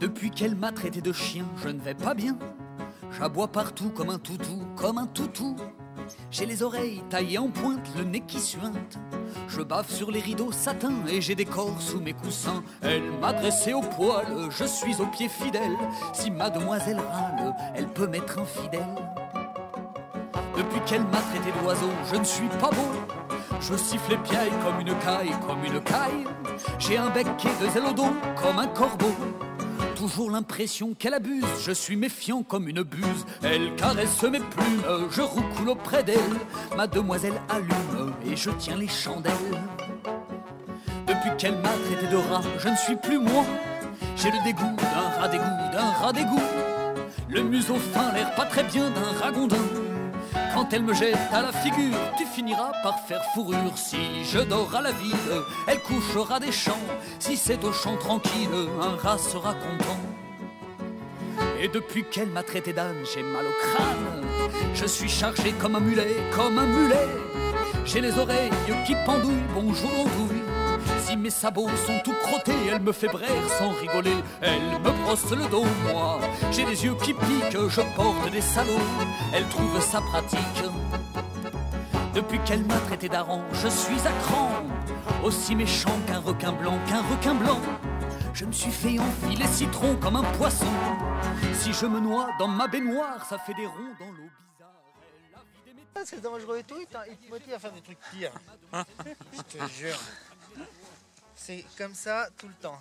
Depuis qu'elle m'a traité de chien, je ne vais pas bien. J'aboie partout comme un toutou, comme un toutou. J'ai les oreilles taillées en pointe, le nez qui suinte. Je bave sur les rideaux satin et j'ai des corps sous mes coussins. Elle m'a dressé au poil, je suis aux pieds fidèles. Si mademoiselle râle, elle peut m'être infidèle. Depuis qu'elle m'a traité d'oiseau, je ne suis pas beau. Je siffle les piailles comme une caille, comme une caille. J'ai un bec et deux ailes au dos, comme un corbeau. Toujours l'impression qu'elle abuse, je suis méfiant comme une buse. Elle caresse mes plumes, je roucoule auprès d'elle. Mademoiselle allume et je tiens les chandelles. Depuis qu'elle m'a traité de rat, je ne suis plus moi. J'ai le dégoût d'un rat d'égout, d'un rat d'égout. Le museau fin, l'air pas très bien d'un ragondin. Quand elle me jette à la figure, tu finiras par faire fourrure. Si je dors à la ville, elle couchera des champs. Si c'est au champ tranquille, un rat sera content. Et depuis qu'elle m'a traité d'âne, j'ai mal au crâne. Je suis chargé comme un mulet, comme un mulet. J'ai les oreilles qui pendouillent, bonjour l'andouille. Si mes sabots sont tout crottés, elle me fait braire sans rigoler. Elle me brosse le dos, moi, j'ai les yeux qui piquent, je porte des salauds. Elle trouve ça pratique. Depuis qu'elle m'a traité d'hareng, je suis à cran. Aussi méchant qu'un requin blanc, qu'un requin blanc. Je me suis fait enfiler citron comme un poisson. Si je me noie dans ma baignoire, ça fait des ronds dans l'eau bizarre. C'est dangereux et tout, il te motive à faire des trucs pires. Je te jure. C'est comme ça tout le temps.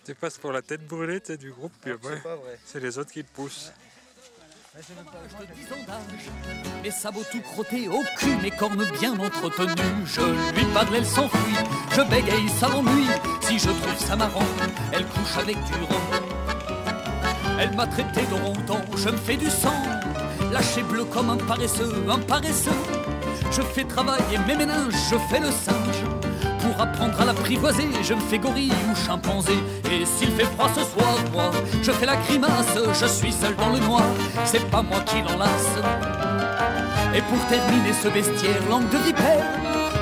Tu passes pour la tête brûlée du groupe, puis C'est pas vrai. c'est les autres qui te poussent. De 10 ans d'âge, mes sabots tout crottés au cul, mes cornes bien entretenues. Je lui paddle, elle s'enfuit, je bégaye, ça m'ennuie. Si je trouve ça marrant, elle couche avec du rhum. Elle m'a traité de rondan, je me fais du sang. Lâché bleu comme un paresseux, un paresseux. Je fais travailler mes méninges, je fais le singe. Pour apprendre à l'apprivoiser, je me fais gorille ou chimpanzé. Et s'il fait froid ce soir, moi, je fais la grimace. Je suis seul dans le noir, c'est pas moi qui l'enlace. Et pour terminer ce bestiaire, langue de vipère,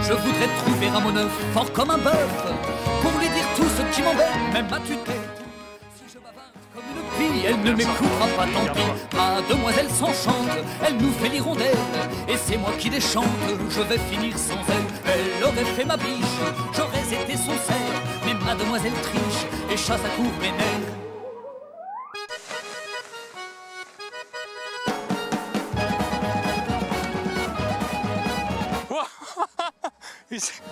je voudrais trouver un mon œuf, fort comme un bœuf, pour lui dire tout ce qui m'embête, même ma tutelle. Si je bavarde comme une pie, elle ne m'écoutera pas, tant pis. Mademoiselle s'enchante, elle nous fait l'hirondelle, et c'est moi qui déchante, je vais finir sans elle. Elle aurait fait ma biche, j'aurais été son cerf, mais mademoiselle triche et chasse à court mes nerfs. Il s'est